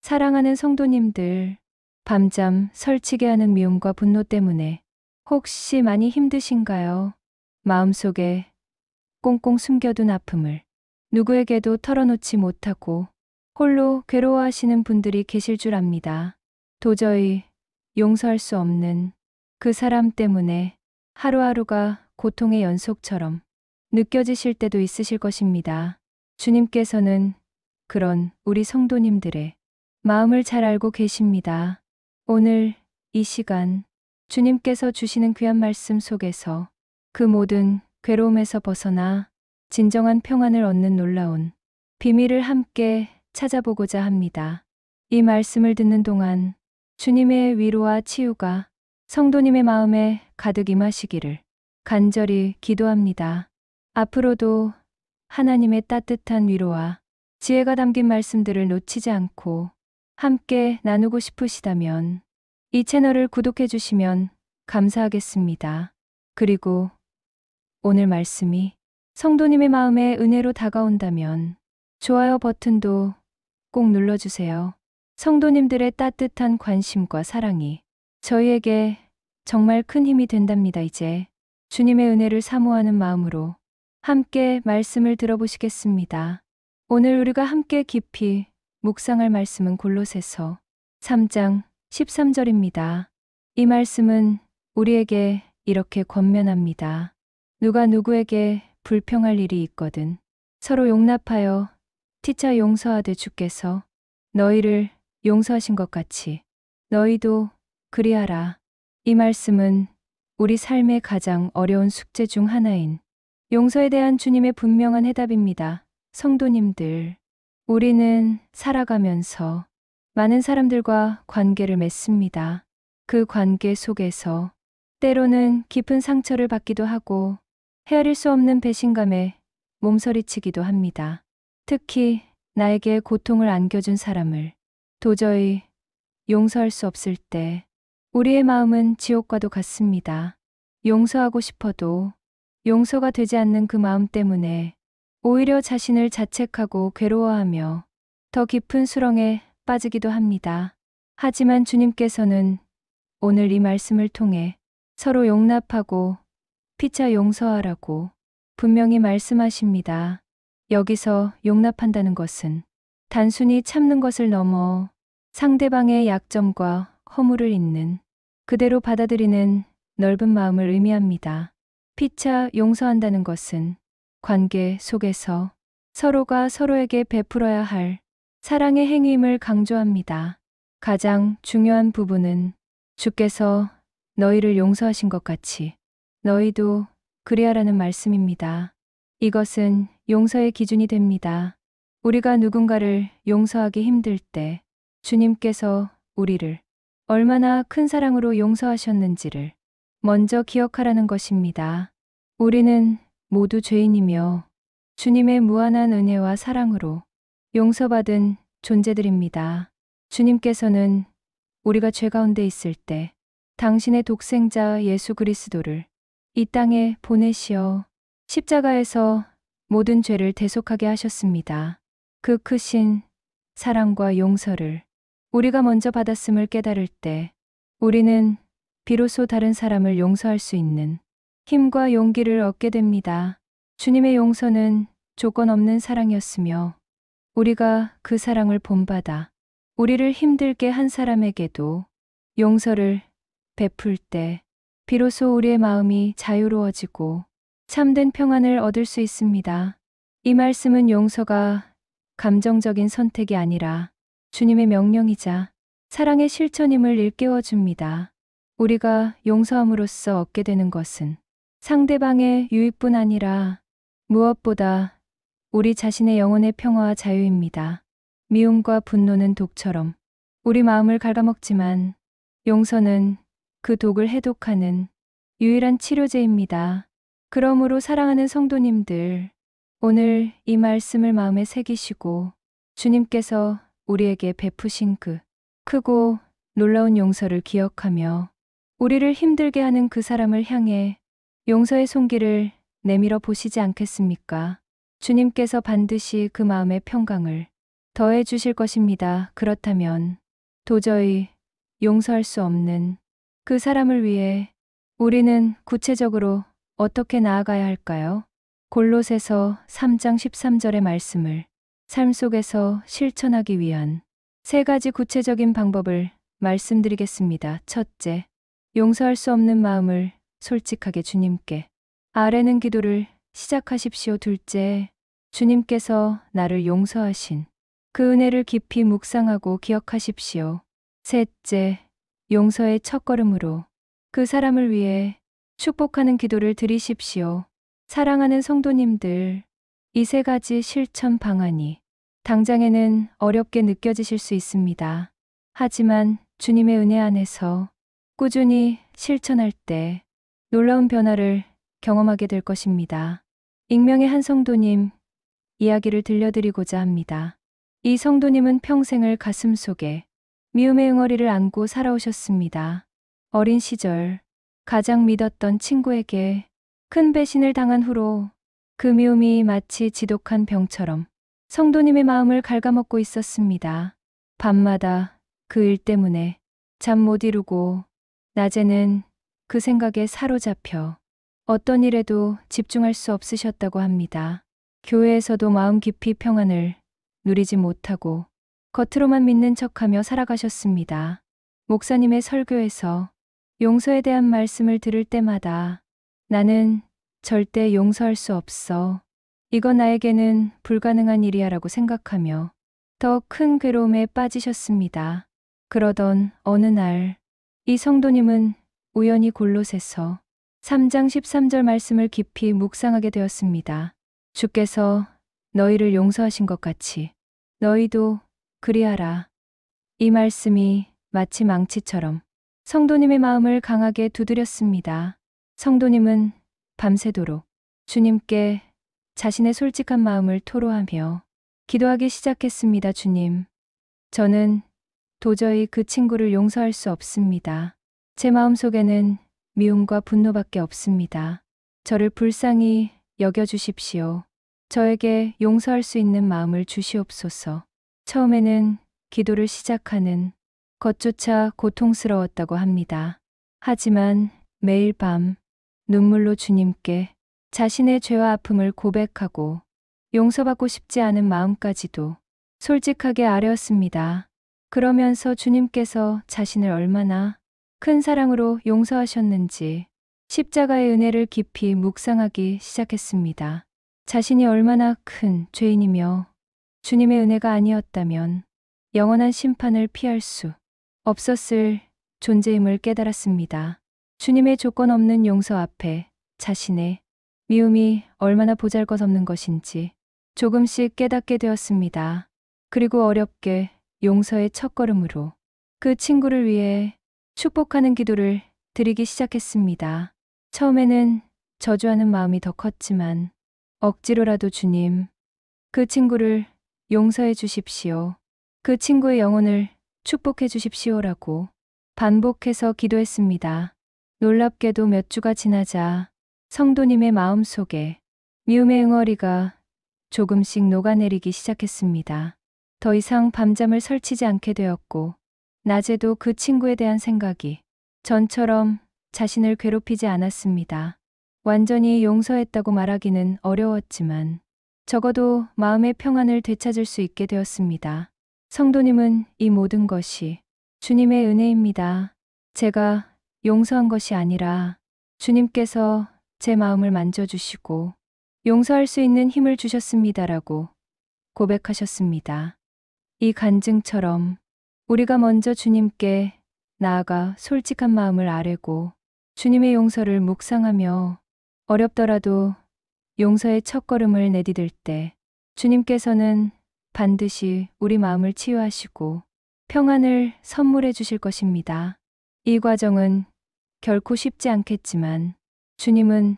사랑하는 성도님들, 밤잠 설치게 하는 미움과 분노 때문에 혹시 많이 힘드신가요? 마음속에 꽁꽁 숨겨둔 아픔을 누구에게도 털어놓지 못하고 홀로 괴로워하시는 분들이 계실 줄 압니다. 도저히 용서할 수 없는 그 사람 때문에 하루하루가 고통의 연속처럼 느껴지실 때도 있으실 것입니다. 주님께서는 그런 우리 성도님들의 마음을 잘 알고 계십니다. 오늘 이 시간 주님께서 주시는 귀한 말씀 속에서 그 모든 괴로움에서 벗어나 진정한 평안을 얻는 놀라운 비밀을 함께 찾아보고자 합니다. 이 말씀을 듣는 동안 주님의 위로와 치유가 성도님의 마음에 가득 임하시기를 간절히 기도합니다. 앞으로도 하나님의 따뜻한 위로와 지혜가 담긴 말씀들을 놓치지 않고 함께 나누고 싶으시다면 이 채널을 구독해 주시면 감사하겠습니다. 그리고 오늘 말씀이 성도님의 마음에 은혜로 다가온다면 좋아요 버튼도 꼭 눌러주세요. 성도님들의 따뜻한 관심과 사랑이 저희에게 정말 큰 힘이 된답니다. 이제 주님의 은혜를 사모하는 마음으로 함께 말씀을 들어보시겠습니다. 오늘 우리가 함께 깊이 묵상할 말씀은 골로새서 3장 13절입니다. 이 말씀은 우리에게 이렇게 권면합니다. 누가 누구에게 불평할 일이 있거든 서로 용납하여 티차 용서하되 주께서 너희를 용서하신 것 같이 너희도 그리하라. 이 말씀은 우리 삶의 가장 어려운 숙제 중 하나인 용서에 대한 주님의 분명한 해답입니다. 성도님들, 우리는 살아가면서 많은 사람들과 관계를 맺습니다. 그 관계 속에서 때로는 깊은 상처를 받기도 하고 헤아릴 수 없는 배신감에 몸서리치기도 합니다. 특히 나에게 고통을 안겨준 사람을 도저히 용서할 수 없을 때 우리의 마음은 지옥과도 같습니다. 용서하고 싶어도 용서가 되지 않는 그 마음 때문에 오히려 자신을 자책하고 괴로워하며 더 깊은 수렁에 빠지기도 합니다. 하지만 주님께서는 오늘 이 말씀을 통해 서로 용납하고 피차 용서하라고 분명히 말씀하십니다. 여기서 용납한다는 것은 단순히 참는 것을 넘어 상대방의 약점과 허물을 있는 그대로 받아들이는 넓은 마음을 의미합니다. 피차 용서한다는 것은 관계 속에서 서로가 서로에게 베풀어야 할 사랑의 행위임을 강조합니다. 가장 중요한 부분은 주께서 너희를 용서하신 것 같이 너희도 그리하라는 말씀입니다. 이것은 용서의 기준이 됩니다. 우리가 누군가를 용서하기 힘들 때 주님께서 우리를 얼마나 큰 사랑으로 용서하셨는지를 먼저 기억하라는 것입니다. 우리는 모두 죄인이며 주님의 무한한 은혜와 사랑으로 용서받은 존재들입니다. 주님께서는 우리가 죄 가운데 있을 때 당신의 독생자 예수 그리스도를 이 땅에 보내시어 십자가에서 모든 죄를 대속하게 하셨습니다. 그 크신 사랑과 용서를 우리가 먼저 받았음을 깨달을 때 우리는 비로소 다른 사람을 용서할 수 있는 힘과 용기를 얻게 됩니다. 주님의 용서는 조건 없는 사랑이었으며 우리가 그 사랑을 본받아 우리를 힘들게 한 사람에게도 용서를 베풀 때 비로소 우리의 마음이 자유로워지고 참된 평안을 얻을 수 있습니다. 이 말씀은 용서가 감정적인 선택이 아니라 주님의 명령이자 사랑의 실천임을 일깨워 줍니다. 우리가 용서함으로써 얻게 되는 것은 상대방의 유익뿐 아니라 무엇보다 우리 자신의 영혼의 평화와 자유입니다. 미움과 분노는 독처럼 우리 마음을 갉아먹지만 용서는 그 독을 해독하는 유일한 치료제입니다. 그러므로 사랑하는 성도님들, 오늘 이 말씀을 마음에 새기시고 주님께서 우리에게 베푸신 그 크고 놀라운 용서를 기억하며 우리를 힘들게 하는 그 사람을 향해 용서의 손길을 내밀어 보시지 않겠습니까? 주님께서 반드시 그 마음의 평강을 더해 주실 것입니다. 그렇다면 도저히 용서할 수 없는 그 사람을 위해 우리는 구체적으로 어떻게 나아가야 할까요? 골로새서 3장 13절의 말씀을 삶 속에서 실천하기 위한 3가지 구체적인 방법을 말씀드리겠습니다. 첫째, 용서할 수 없는 마음을 솔직하게 주님께 아뢰는 기도를 시작하십시오. 둘째, 주님께서 나를 용서하신 그 은혜를 깊이 묵상하고 기억하십시오. 셋째, 용서의 첫걸음으로 그 사람을 위해 축복하는 기도를 드리십시오. 사랑하는 성도님들, 이 3가지 실천 방안이 당장에는 어렵게 느껴지실 수 있습니다. 하지만 주님의 은혜 안에서 꾸준히 실천할 때 놀라운 변화를 경험하게 될 것입니다. 익명의 한 성도님 이야기를 들려드리고자 합니다. 이 성도님은 평생을 가슴속에 미움의 응어리를 안고 살아오셨습니다. 어린 시절 가장 믿었던 친구에게 큰 배신을 당한 후로 그 미움이 마치 지독한 병처럼 성도님의 마음을 갉아먹고 있었습니다. 밤마다 그 일 때문에 잠 못 이루고 낮에는 그 생각에 사로잡혀 어떤 일에도 집중할 수 없으셨다고 합니다. 교회에서도 마음 깊이 평안을 누리지 못하고 겉으로만 믿는 척하며 살아가셨습니다. 목사님의 설교에서 용서에 대한 말씀을 들을 때마다 나는 절대 용서할 수 없어. 이건 나에게는 불가능한 일이야라고 생각하며 더 큰 괴로움에 빠지셨습니다. 그러던 어느 날 이 성도님은 우연히 골로새서 3장 13절 말씀을 깊이 묵상하게 되었습니다. 주께서 너희를 용서하신 것 같이 너희도 그리하라. 이 말씀이 마치 망치처럼 성도님의 마음을 강하게 두드렸습니다. 성도님은 밤새도록 주님께 자신의 솔직한 마음을 토로하며 기도하기 시작했습니다. 주님, 저는 도저히 그 친구를 용서할 수 없습니다. 제 마음속에는 미움과 분노밖에 없습니다. 저를 불쌍히 여겨주십시오. 저에게 용서할 수 있는 마음을 주시옵소서. 처음에는 기도를 시작하는 것조차 고통스러웠다고 합니다. 하지만 매일 밤 눈물로 주님께 자신의 죄와 아픔을 고백하고 용서받고 싶지 않은 마음까지도 솔직하게 아뢰었습니다. 그러면서 주님께서 자신을 얼마나 큰 사랑으로 용서하셨는지 십자가의 은혜를 깊이 묵상하기 시작했습니다. 자신이 얼마나 큰 죄인이며 주님의 은혜가 아니었다면 영원한 심판을 피할 수 없었을 존재임을 깨달았습니다. 주님의 조건 없는 용서 앞에 자신의 미움이 얼마나 보잘것없는 것인지 조금씩 깨닫게 되었습니다. 그리고 어렵게 용서의 첫걸음으로 그 친구를 위해 축복하는 기도를 드리기 시작했습니다. 처음에는 저주하는 마음이 더 컸지만 억지로라도 주님, 그 친구를 용서해 주십시오. 그 친구의 영혼을 축복해 주십시오라고 반복해서 기도했습니다. 놀랍게도 몇 주가 지나자 성도님의 마음속에 미움의 응어리가 조금씩 녹아내리기 시작했습니다. 더 이상 밤잠을 설치지 않게 되었고 낮에도 그 친구에 대한 생각이 전처럼 자신을 괴롭히지 않았습니다. 완전히 용서했다고 말하기는 어려웠지만 적어도 마음의 평안을 되찾을 수 있게 되었습니다. 성도님은 이 모든 것이 주님의 은혜입니다. 제가 용서한 것이 아니라 주님께서 제 마음을 만져주시고 용서할 수 있는 힘을 주셨습니다라고 고백하셨습니다. 이 간증처럼 우리가 먼저 주님께 나아가 솔직한 마음을 아뢰고 주님의 용서를 묵상하며 어렵더라도 용서의 첫걸음을 내디딜 때 주님께서는 반드시 우리 마음을 치유하시고 평안을 선물해 주실 것입니다. 이 과정은 결코 쉽지 않겠지만 주님은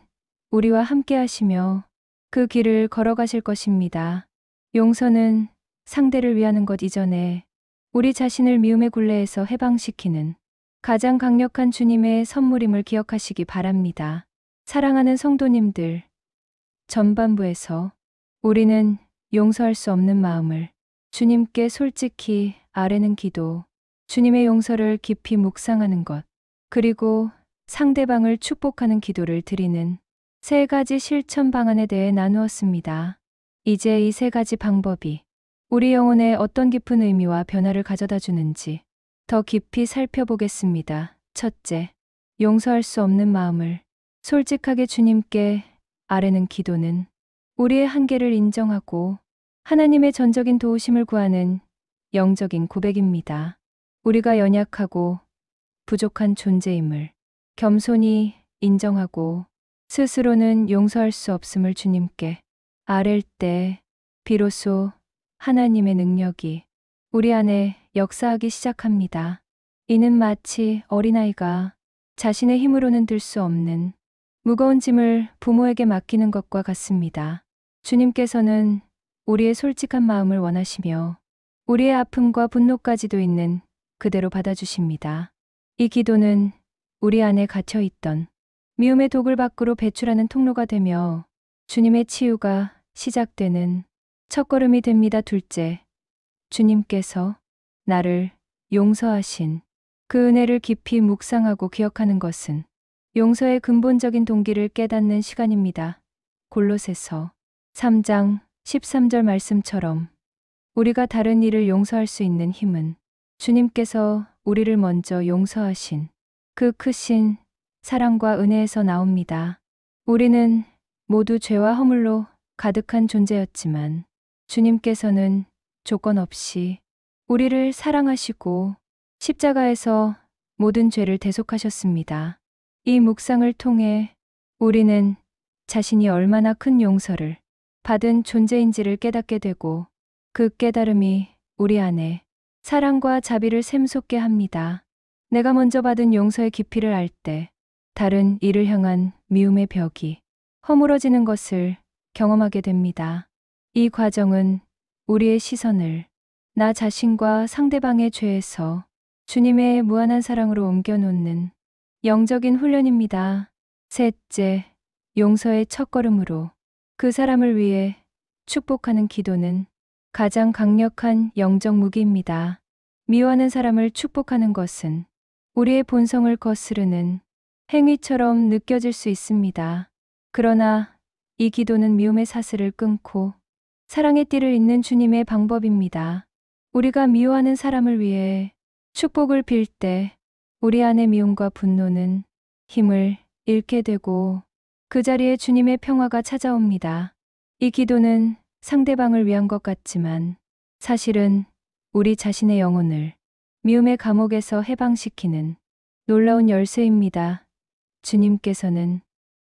우리와 함께 하시며 그 길을 걸어가실 것입니다. 용서는 상대를 위하는 것 이전에 우리 자신을 미움의 굴레에서 해방시키는 가장 강력한 주님의 선물임을 기억하시기 바랍니다. 사랑하는 성도님들, 전반부에서 우리는 용서할 수 없는 마음을 주님께 솔직히 아뢰는 기도, 주님의 용서를 깊이 묵상하는 것, 그리고 상대방을 축복하는 기도를 드리는 3가지 실천 방안에 대해 나누었습니다. 이제 이 3가지 방법이 우리 영혼에 어떤 깊은 의미와 변화를 가져다 주는지 더 깊이 살펴보겠습니다. 첫째, 용서할 수 없는 마음을 솔직하게 주님께 아뢰는 기도는 우리의 한계를 인정하고 하나님의 전적인 도우심을 구하는 영적인 고백입니다. 우리가 연약하고 부족한 존재임을 겸손히 인정하고 스스로는 용서할 수 없음을 주님께 아랠 때 비로소 하나님의 능력이 우리 안에 역사하기 시작합니다. 이는 마치 어린아이가 자신의 힘으로는 들 수 없는 무거운 짐을 부모에게 맡기는 것과 같습니다. 주님께서는 우리의 솔직한 마음을 원하시며 우리의 아픔과 분노까지도 있는 그대로 받아주십니다. 이 기도는 우리 안에 갇혀있던 미움의 독을 밖으로 배출하는 통로가 되며 주님의 치유가 시작되는 첫걸음이 됩니다. 둘째, 주님께서 나를 용서하신 그 은혜를 깊이 묵상하고 기억하는 것은 용서의 근본적인 동기를 깨닫는 시간입니다. 골로새서 3장 13절 말씀처럼 우리가 다른 이를 용서할 수 있는 힘은 주님께서 우리를 먼저 용서하신 그 크신 사랑과 은혜에서 나옵니다. 우리는 모두 죄와 허물로 가득한 존재였지만 주님께서는 조건 없이 우리를 사랑하시고 십자가에서 모든 죄를 대속하셨습니다. 이 묵상을 통해 우리는 자신이 얼마나 큰 용서를 받은 존재인지를 깨닫게 되고 그 깨달음이 우리 안에 사랑과 자비를 샘솟게 합니다. 내가 먼저 받은 용서의 깊이를 알 때 다른 이를 향한 미움의 벽이 허물어지는 것을 경험하게 됩니다. 이 과정은 우리의 시선을 나 자신과 상대방의 죄에서 주님의 무한한 사랑으로 옮겨놓는 영적인 훈련입니다. 셋째, 용서의 첫걸음으로 그 사람을 위해 축복하는 기도는 가장 강력한 영적 무기입니다. 미워하는 사람을 축복하는 것은 우리의 본성을 거스르는 행위처럼 느껴질 수 있습니다. 그러나 이 기도는 미움의 사슬을 끊고 사랑의 띠를 잇는 주님의 방법입니다. 우리가 미워하는 사람을 위해 축복을 빌 때 우리 안의 미움과 분노는 힘을 잃게 되고 그 자리에 주님의 평화가 찾아옵니다. 이 기도는 상대방을 위한 것 같지만 사실은 우리 자신의 영혼을 미움의 감옥에서 해방시키는 놀라운 열쇠입니다. 주님께서는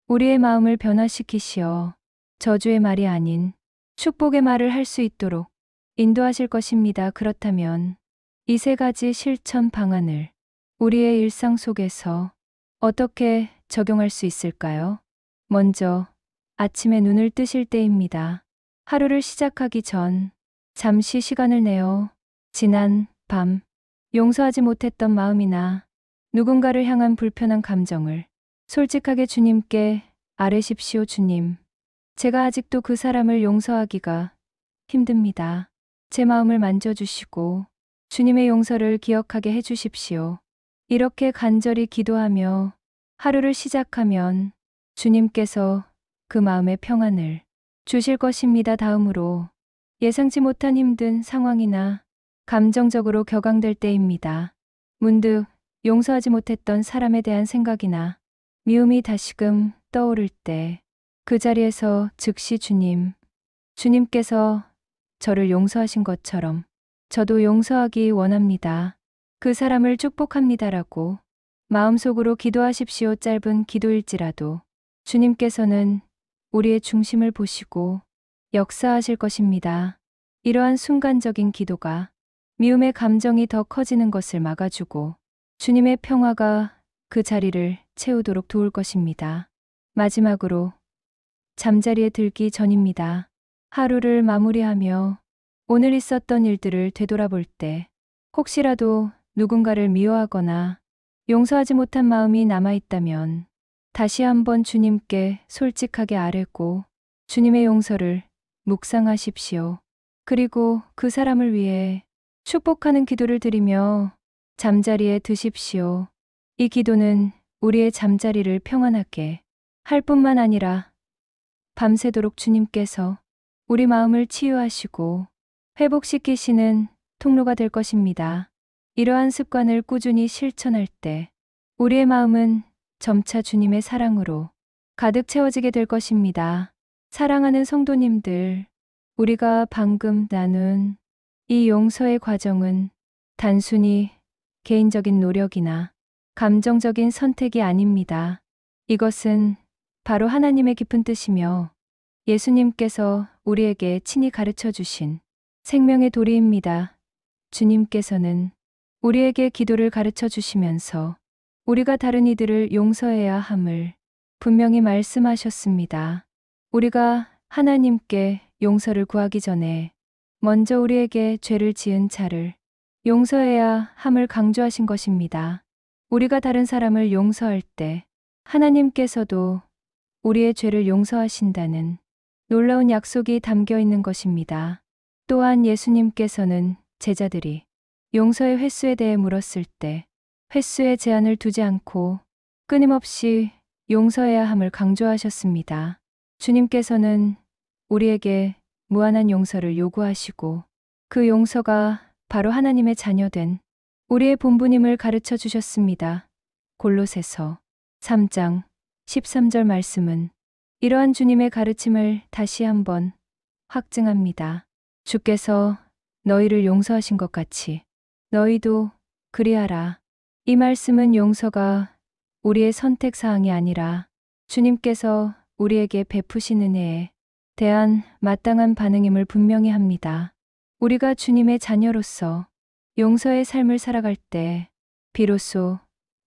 우리의 마음을 변화시키시어 저주의 말이 아닌 축복의 말을 할 수 있도록 인도하실 것입니다. 그렇다면 이 3가지 실천 방안을 우리의 일상 속에서 어떻게 적용할 수 있을까요? 먼저 아침에 눈을 뜨실 때입니다. 하루를 시작하기 전 잠시 시간을 내어 지난 밤 용서하지 못했던 마음이나 누군가를 향한 불편한 감정을 솔직하게 주님께 아뢰십시오. 주님, 제가 아직도 그 사람을 용서하기가 힘듭니다. 제 마음을 만져주시고 주님의 용서를 기억하게 해주십시오. 이렇게 간절히 기도하며 하루를 시작하면 주님께서 그 마음의 평안을 주실 것입니다. 다음으로 예상치 못한 힘든 상황이나 감정적으로 격앙될 때입니다. 문득 용서하지 못했던 사람에 대한 생각이나 미움이 다시금 떠오를 때 그 자리에서 즉시 주님께서 저를 용서하신 것처럼 저도 용서하기 원합니다. 그 사람을 축복합니다라고 마음속으로 기도하십시오. 짧은 기도일지라도 주님께서는 우리의 중심을 보시고 역사하실 것입니다. 이러한 순간적인 기도가 미움의 감정이 더 커지는 것을 막아주고 주님의 평화가 그 자리를 채우도록 도울 것입니다. 마지막으로 잠자리에 들기 전입니다. 하루를 마무리하며 오늘 있었던 일들을 되돌아볼 때 혹시라도 누군가를 미워하거나 용서하지 못한 마음이 남아있다면 다시 한번 주님께 솔직하게 아뢰고 주님의 용서를 묵상하십시오. 그리고 그 사람을 위해 축복하는 기도를 드리며 잠자리에 드십시오. 이 기도는 우리의 잠자리를 평안하게 할 뿐만 아니라 밤새도록 주님께서 우리 마음을 치유하시고 회복시키시는 통로가 될 것입니다. 이러한 습관을 꾸준히 실천할 때 우리의 마음은 점차 주님의 사랑으로 가득 채워지게 될 것입니다. 사랑하는 성도님들, 우리가 방금 나눈 이 용서의 과정은 단순히 개인적인 노력이나 감정적인 선택이 아닙니다. 이것은 바로 하나님의 깊은 뜻이며 예수님께서 우리에게 친히 가르쳐 주신 생명의 도리입니다. 주님께서는 우리에게 기도를 가르쳐 주시면서 우리가 다른 이들을 용서해야 함을 분명히 말씀하셨습니다. 우리가 하나님께 용서를 구하기 전에 먼저 우리에게 죄를 지은 자를 용서해야 함을 강조하신 것입니다. 우리가 다른 사람을 용서할 때 하나님께서도 우리의 죄를 용서하신다는 놀라운 약속이 담겨 있는 것입니다. 또한 예수님께서는 제자들이 용서의 횟수에 대해 물었을 때 횟수에 제한을 두지 않고 끊임없이 용서해야 함을 강조하셨습니다. 주님께서는 우리에게 무한한 용서를 요구하시고 그 용서가 바로 하나님의 자녀된 우리의 본분임을 가르쳐 주셨습니다. 골로새서 3장 13절 말씀은 이러한 주님의 가르침을 다시 한번 확증합니다. 주께서 너희를 용서하신 것 같이 너희도 그리하라. 이 말씀은 용서가 우리의 선택사항이 아니라 주님께서 우리에게 베푸신 은혜에 대한 마땅한 반응임을 분명히 합니다. 우리가 주님의 자녀로서 용서의 삶을 살아갈 때 비로소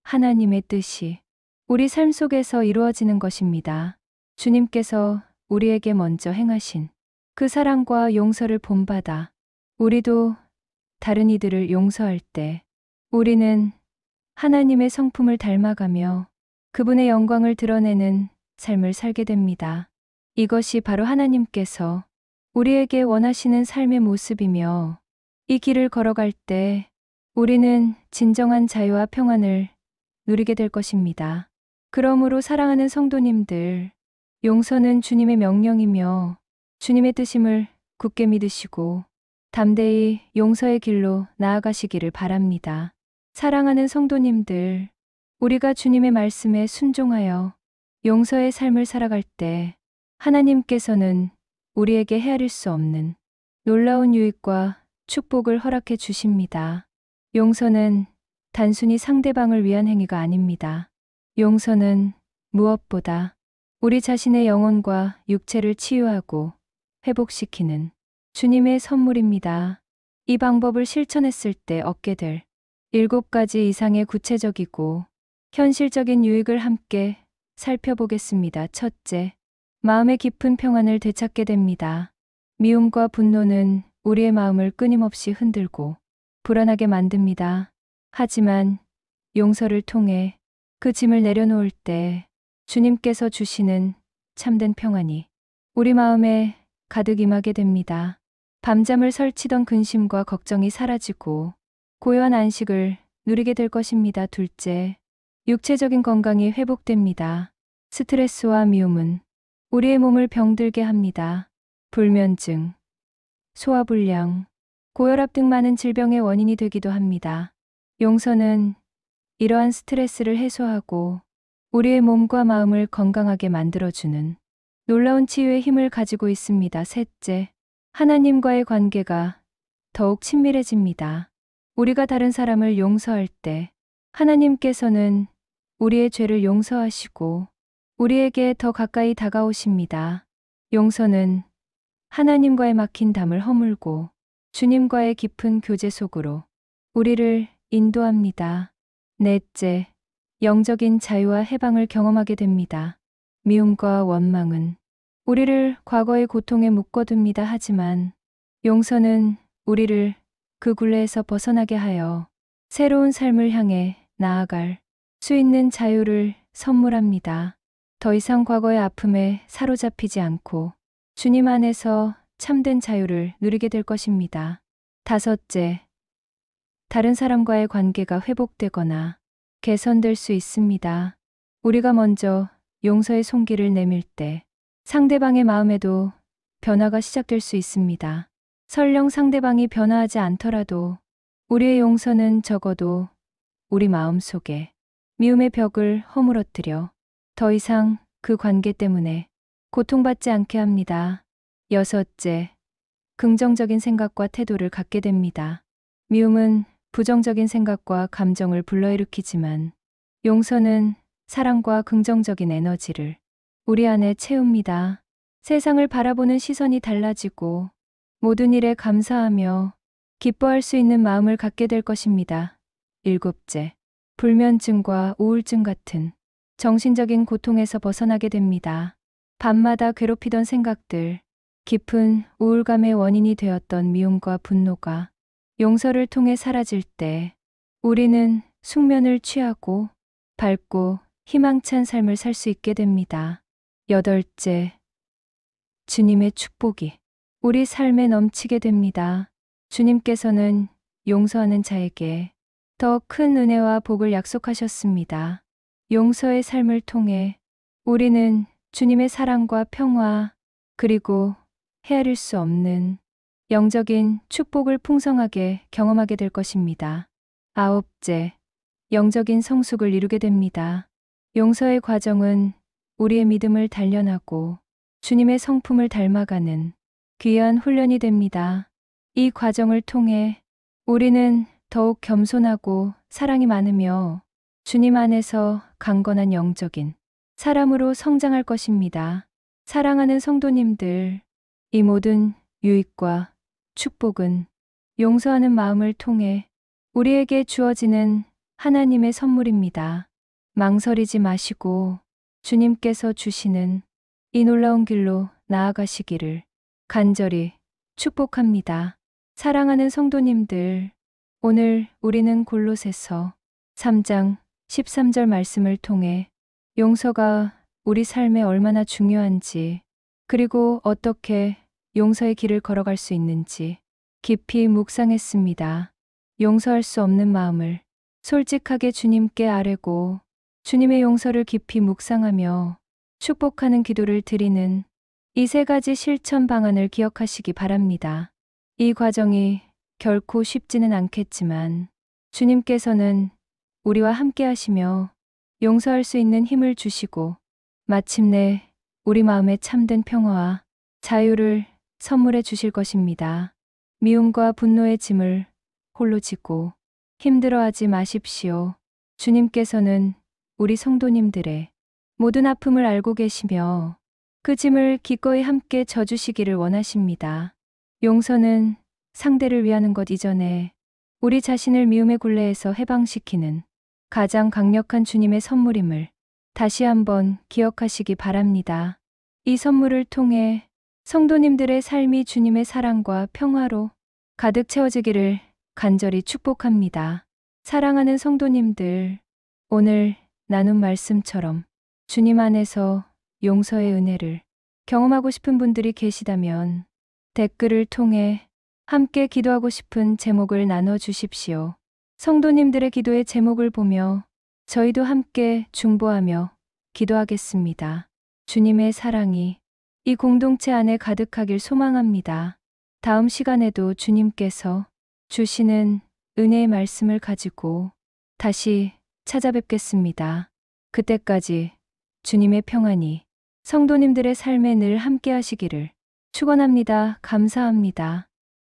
하나님의 뜻이 우리 삶 속에서 이루어지는 것입니다. 주님께서 우리에게 먼저 행하신 그 사랑과 용서를 본받아 우리도 다른 이들을 용서할 때 우리는 하나님의 성품을 닮아가며 그분의 영광을 드러내는 삶을 살게 됩니다. 이것이 바로 하나님께서 우리에게 원하시는 삶의 모습이며 이 길을 걸어갈 때 우리는 진정한 자유와 평안을 누리게 될 것입니다. 그러므로 사랑하는 성도님들, 용서는 주님의 명령이며 주님의 뜻임을 굳게 믿으시고 담대히 용서의 길로 나아가시기를 바랍니다. 사랑하는 성도님들, 우리가 주님의 말씀에 순종하여 용서의 삶을 살아갈 때 하나님께서는 우리에게 헤아릴 수 없는 놀라운 유익과 축복을 허락해 주십니다. 용서는 단순히 상대방을 위한 행위가 아닙니다. 용서는 무엇보다 우리 자신의 영혼과 육체를 치유하고 회복시키는 주님의 선물입니다. 이 방법을 실천했을 때 얻게 될 7가지 이상의 구체적이고 현실적인 유익을 함께 살펴보겠습니다. 첫째, 마음의 깊은 평안을 되찾게 됩니다. 미움과 분노는 우리의 마음을 끊임없이 흔들고 불안하게 만듭니다. 하지만 용서를 통해 그 짐을 내려놓을 때 주님께서 주시는 참된 평안이 우리 마음에 가득 임하게 됩니다. 밤잠을 설치던 근심과 걱정이 사라지고 고요한 안식을 누리게 될 것입니다. 둘째, 육체적인 건강이 회복됩니다. 스트레스와 미움은 우리의 몸을 병들게 합니다. 불면증, 소화불량, 고혈압 등 많은 질병의 원인이 되기도 합니다. 용서는 이러한 스트레스를 해소하고 우리의 몸과 마음을 건강하게 만들어주는 놀라운 치유의 힘을 가지고 있습니다. 셋째, 하나님과의 관계가 더욱 친밀해집니다. 우리가 다른 사람을 용서할 때 하나님께서는 우리의 죄를 용서하시고 우리에게 더 가까이 다가오십니다. 용서는 하나님과의 막힌 담을 허물고 주님과의 깊은 교제 속으로 우리를 인도합니다. 넷째, 영적인 자유와 해방을 경험하게 됩니다. 미움과 원망은 우리를 과거의 고통에 묶어둡니다. 하지만 용서는 우리를 그 굴레에서 벗어나게 하여 새로운 삶을 향해 나아갈 수 있는 자유를 선물합니다. 더 이상 과거의 아픔에 사로잡히지 않고 주님 안에서 참된 자유를 누리게 될 것입니다. 다섯째, 다른 사람과의 관계가 회복되거나 개선될 수 있습니다. 우리가 먼저 용서의 손길을 내밀 때 상대방의 마음에도 변화가 시작될 수 있습니다. 설령 상대방이 변화하지 않더라도 우리의 용서는 적어도 우리 마음속에 미움의 벽을 허물어뜨려 더 이상 그 관계 때문에 고통받지 않게 합니다. 여섯째, 긍정적인 생각과 태도를 갖게 됩니다. 미움은 부정적인 생각과 감정을 불러일으키지만 용서는 사랑과 긍정적인 에너지를 우리 안에 채웁니다. 세상을 바라보는 시선이 달라지고 모든 일에 감사하며 기뻐할 수 있는 마음을 갖게 될 것입니다. 일곱째, 불면증과 우울증 같은 정신적인 고통에서 벗어나게 됩니다. 밤마다 괴롭히던 생각들, 깊은 우울감의 원인이 되었던 미움과 분노가 용서를 통해 사라질 때 우리는 숙면을 취하고 밝고 희망찬 삶을 살 수 있게 됩니다. 여덟째, 주님의 축복이 우리 삶에 넘치게 됩니다. 주님께서는 용서하는 자에게 더 큰 은혜와 복을 약속하셨습니다. 용서의 삶을 통해 우리는 주님의 사랑과 평화 그리고 헤아릴 수 없는 영적인 축복을 풍성하게 경험하게 될 것입니다. 아홉째, 영적인 성숙을 이루게 됩니다. 용서의 과정은 우리의 믿음을 단련하고 주님의 성품을 닮아가는 귀한 훈련이 됩니다. 이 과정을 통해 우리는 더욱 겸손하고 사랑이 많으며 주님 안에서 강건한 영적인 사람으로 성장할 것입니다. 사랑하는 성도님들, 이 모든 유익과 축복은 용서하는 마음을 통해 우리에게 주어지는 하나님의 선물입니다. 망설이지 마시고 주님께서 주시는 이 놀라운 길로 나아가시기를 간절히 축복합니다. 사랑하는 성도님들, 오늘 우리는 골로새서 3장 13절 말씀을 통해 용서가 우리 삶에 얼마나 중요한지 그리고 어떻게 용서의 길을 걸어갈 수 있는지 깊이 묵상했습니다. 용서할 수 없는 마음을 솔직하게 주님께 아뢰고 주님의 용서를 깊이 묵상하며 축복하는 기도를 드리는 이 세 가지 실천 방안을 기억하시기 바랍니다. 이 과정이 결코 쉽지는 않겠지만 주님께서는 우리와 함께 하시며 용서할 수 있는 힘을 주시고 마침내 우리 마음에 참된 평화와 자유를 선물해 주실 것입니다. 미움과 분노의 짐을 홀로 지고 힘들어하지 마십시오. 주님께서는 우리 성도님들의 모든 아픔을 알고 계시며 그 짐을 기꺼이 함께 져주시기를 원하십니다. 용서는 상대를 위하는 것 이전에 우리 자신을 미움의 굴레에서 해방시키는 가장 강력한 주님의 선물임을 다시 한번 기억하시기 바랍니다. 이 선물을 통해 성도님들의 삶이 주님의 사랑과 평화로 가득 채워지기를 간절히 축복합니다. 사랑하는 성도님들, 오늘 나눈 말씀처럼 주님 안에서 용서의 은혜를 경험하고 싶은 분들이 계시다면 댓글을 통해 함께 기도하고 싶은 제목을 나눠주십시오. 성도님들의 기도의 제목을 보며 저희도 함께 중보하며 기도하겠습니다. 주님의 사랑이 이 공동체 안에 가득하길 소망합니다. 다음 시간에도 주님께서 주시는 은혜의 말씀을 가지고 다시 찾아뵙겠습니다. 그때까지 주님의 평안이 성도님들의 삶에 늘 함께 하시기를 축원합니다. 감사합니다.